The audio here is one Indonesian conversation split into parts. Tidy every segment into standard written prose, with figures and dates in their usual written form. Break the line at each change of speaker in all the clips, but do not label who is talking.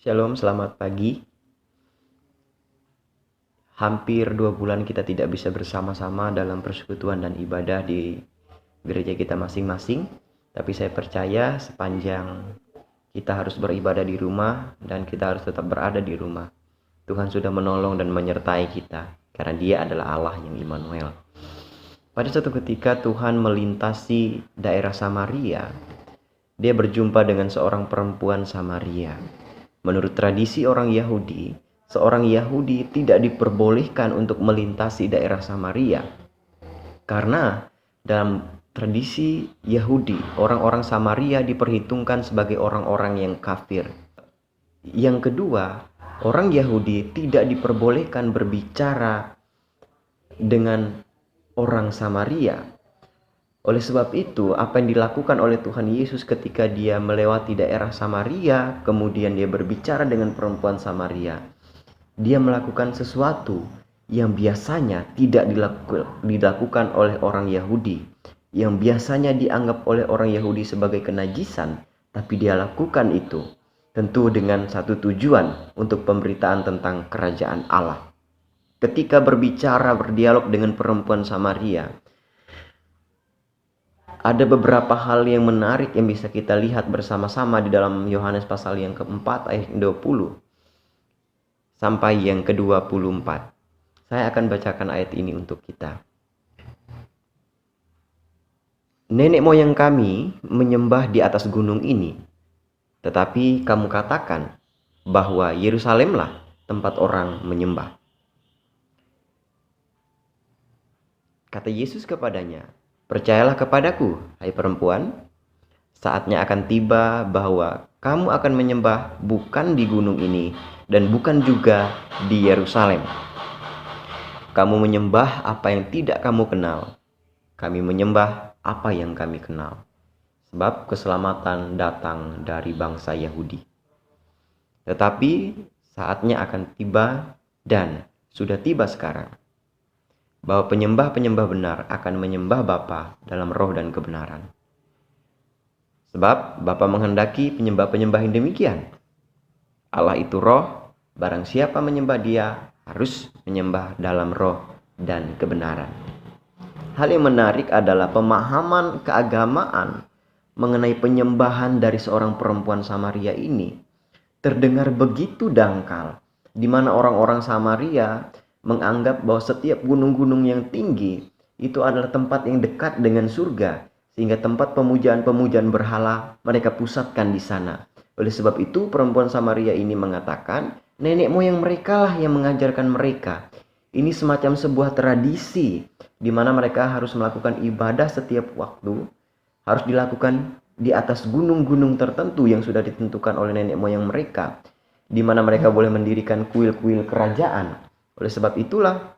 Shalom, selamat pagi. Hampir 2 bulan kita tidak bisa bersama-sama dalam persekutuan dan ibadah di gereja kita masing-masing. Tapi saya percaya sepanjang kita harus beribadah di rumah dan kita harus tetap berada di rumah, Tuhan sudah menolong dan menyertai kita karena Dia adalah Allah yang Immanuel. Pada suatu ketika Tuhan melintasi daerah Samaria. Dia berjumpa dengan seorang perempuan Samaria. Menurut tradisi orang Yahudi, seorang Yahudi tidak diperbolehkan untuk melintasi daerah Samaria. Karena dalam tradisi Yahudi, orang-orang Samaria diperhitungkan sebagai orang-orang yang kafir. Yang kedua, orang Yahudi tidak diperbolehkan berbicara dengan orang Samaria. Oleh sebab itu, apa yang dilakukan oleh Tuhan Yesus ketika Dia melewati daerah Samaria, kemudian Dia berbicara dengan perempuan Samaria, Dia melakukan sesuatu yang biasanya tidak dilakukan oleh orang Yahudi, yang biasanya dianggap oleh orang Yahudi sebagai kenajisan, tapi Dia lakukan itu tentu dengan satu tujuan, untuk pemberitaan tentang kerajaan Allah. Ketika berdialog dengan perempuan Samaria, ada beberapa hal yang menarik yang bisa kita lihat bersama-sama di dalam Yohanes pasal yang keempat ayat 20 sampai yang ke-24. Saya akan bacakan ayat ini untuk kita. Nenek moyang kami menyembah di atas gunung ini, tetapi kamu katakan bahwa Yerusalemlah tempat orang menyembah. Kata Yesus kepadanya, "Percayalah kepadaku, hai perempuan, saatnya akan tiba bahwa kamu akan menyembah bukan di gunung ini dan bukan juga di Yerusalem. Kamu menyembah apa yang tidak kamu kenal. Kami menyembah apa yang kami kenal. Sebab keselamatan datang dari bangsa Yahudi. Tetapi saatnya akan tiba dan sudah tiba sekarang, bahwa penyembah-penyembah benar akan menyembah Bapa dalam roh dan kebenaran. Sebab Bapa menghendaki penyembah-penyembah yang demikian. Allah itu roh, barang siapa menyembah Dia harus menyembah dalam roh dan kebenaran." Hal yang menarik adalah pemahaman keagamaan mengenai penyembahan dari seorang perempuan Samaria ini terdengar begitu dangkal, di mana orang-orang Samaria menganggap bahwa setiap gunung-gunung yang tinggi itu adalah tempat yang dekat dengan surga, sehingga tempat pemujaan-pemujaan berhala mereka pusatkan di sana. Oleh sebab itu perempuan Samaria ini mengatakan, nenek moyang mereka lah yang mengajarkan mereka. Ini semacam sebuah tradisi di mana mereka harus melakukan ibadah setiap waktu, harus dilakukan di atas gunung-gunung tertentu yang sudah ditentukan oleh nenek moyang mereka, di mana mereka boleh mendirikan kuil-kuil kerajaan. Oleh sebab itulah,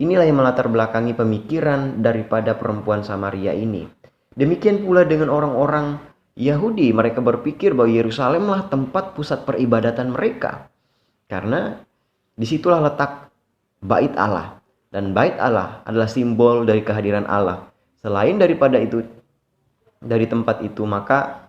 inilah yang melatar belakangi pemikiran daripada perempuan Samaria ini. Demikian pula dengan orang-orang Yahudi, mereka berpikir bahwa Yerusalemlah tempat pusat peribadatan mereka. Karena disitulah letak bait Allah. Dan bait Allah adalah simbol dari kehadiran Allah. Selain daripada itu, dari tempat itu, maka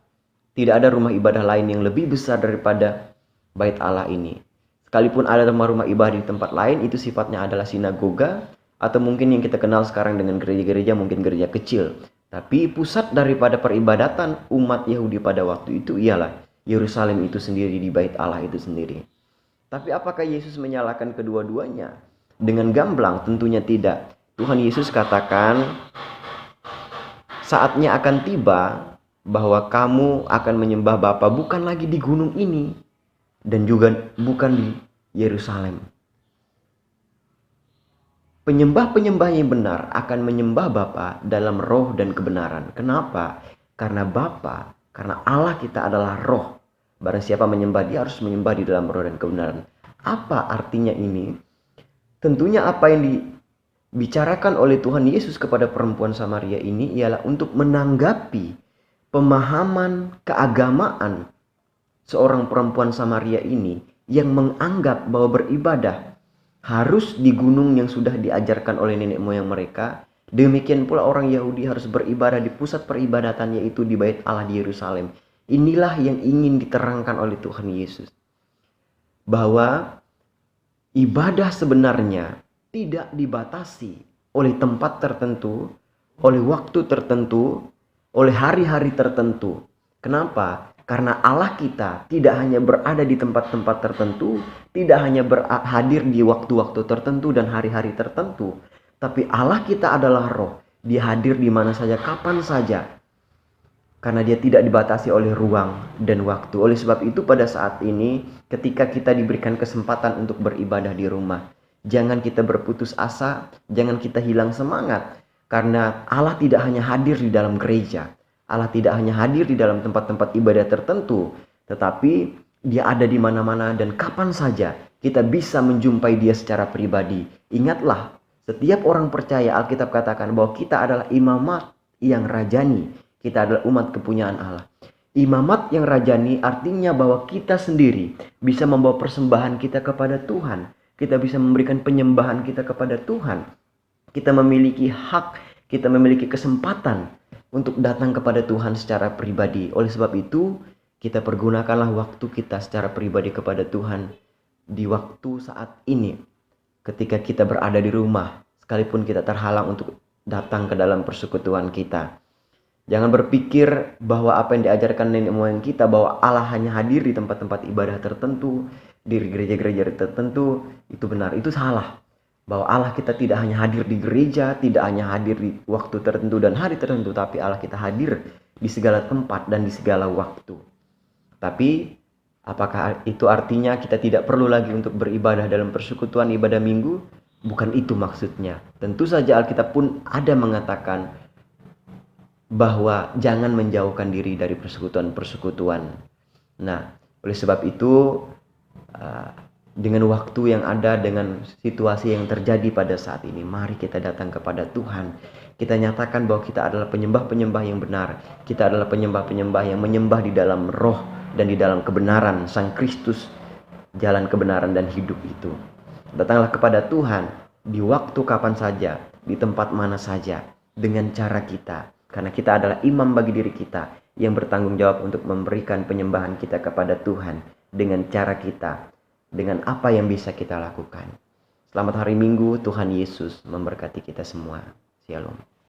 tidak ada rumah ibadah lain yang lebih besar daripada bait Allah ini. Sekalipun ada rumah-rumah ibadah di tempat lain, itu sifatnya adalah sinagoga, atau mungkin yang kita kenal sekarang dengan gereja-gereja, mungkin gereja kecil. Tapi pusat daripada peribadatan umat Yahudi pada waktu itu ialah Yerusalem itu sendiri, di bait Allah itu sendiri. Tapi apakah Yesus menyalahkan kedua-duanya? Dengan gamblang tentunya tidak. Tuhan Yesus katakan, saatnya akan tiba bahwa kamu akan menyembah Bapa bukan lagi di gunung ini dan juga bukan di Yerusalem. Penyembah-penyembah yang benar akan menyembah Bapa dalam roh dan kebenaran. Kenapa? Karena Bapa, karena Allah kita adalah roh. Barang siapa menyembah Dia harus menyembah di dalam roh dan kebenaran. Apa artinya ini? Tentunya apa yang dibicarakan oleh Tuhan Yesus kepada perempuan Samaria ini ialah untuk menanggapi pemahaman keagamaan seorang perempuan Samaria ini yang menganggap bahwa beribadah harus di gunung yang sudah diajarkan oleh nenek moyang mereka, Demikian pula orang Yahudi harus beribadah di pusat peribadatan, yaitu di Bait Allah di Yerusalem. Inilah yang ingin diterangkan oleh Tuhan Yesus, bahwa ibadah sebenarnya tidak dibatasi oleh tempat tertentu, oleh waktu tertentu, oleh hari-hari tertentu. Kenapa? Karena Allah kita tidak hanya berada di tempat-tempat tertentu, tidak hanya hadir di waktu-waktu tertentu dan hari-hari tertentu, tapi Allah kita adalah roh. Dia hadir di mana saja, kapan saja. Karena dia tidak dibatasi oleh ruang dan waktu. Oleh sebab itu pada saat ini, ketika kita diberikan kesempatan untuk beribadah di rumah, jangan kita berputus asa, jangan kita hilang semangat. Karena Allah tidak hanya hadir di dalam gereja, Allah tidak hanya hadir di dalam tempat-tempat ibadah tertentu, tetapi dia ada di mana-mana dan kapan saja kita bisa menjumpai dia secara pribadi. Ingatlah, setiap orang percaya, Alkitab katakan bahwa kita adalah imamat yang rajani. Kita adalah umat kepunyaan Allah. Imamat yang rajani artinya bahwa kita sendiri bisa membawa persembahan kita kepada Tuhan. Kita bisa memberikan penyembahan kita kepada Tuhan. Kita memiliki hak, kita memiliki kesempatan untuk datang kepada Tuhan secara pribadi. Oleh sebab itu, kita pergunakanlah waktu kita secara pribadi kepada Tuhan di waktu saat ini. Ketika kita berada di rumah, sekalipun kita terhalang untuk datang ke dalam persekutuan kita. Jangan berpikir bahwa apa yang diajarkan nenek moyang kita, bahwa Allah hanya hadir di tempat-tempat ibadah tertentu, di gereja-gereja tertentu, itu benar, itu salah. Bahwa Allah kita tidak hanya hadir di gereja, tidak hanya hadir di waktu tertentu dan hari tertentu, tapi Allah kita hadir di segala tempat dan di segala waktu. Tapi apakah itu artinya kita tidak perlu lagi untuk beribadah dalam persekutuan ibadah minggu? Bukan itu maksudnya. Tentu saja Alkitab pun ada mengatakan bahwa jangan menjauhkan diri dari persekutuan-persekutuan. Nah, oleh sebab itu, dengan waktu yang ada, dengan situasi yang terjadi pada saat ini, mari kita datang kepada Tuhan. Kita nyatakan bahwa kita adalah penyembah-penyembah yang benar. Kita adalah penyembah-penyembah yang menyembah di dalam roh dan di dalam kebenaran Sang Kristus, jalan kebenaran dan hidup itu. Datanglah kepada Tuhan di waktu kapan saja, di tempat mana saja, dengan cara kita. Karena kita adalah imam bagi diri kita yang bertanggung jawab untuk memberikan penyembahan kita kepada Tuhan dengan cara kita, dengan apa yang bisa kita lakukan. Selamat hari Minggu, Tuhan Yesus memberkati kita semua. Shalom.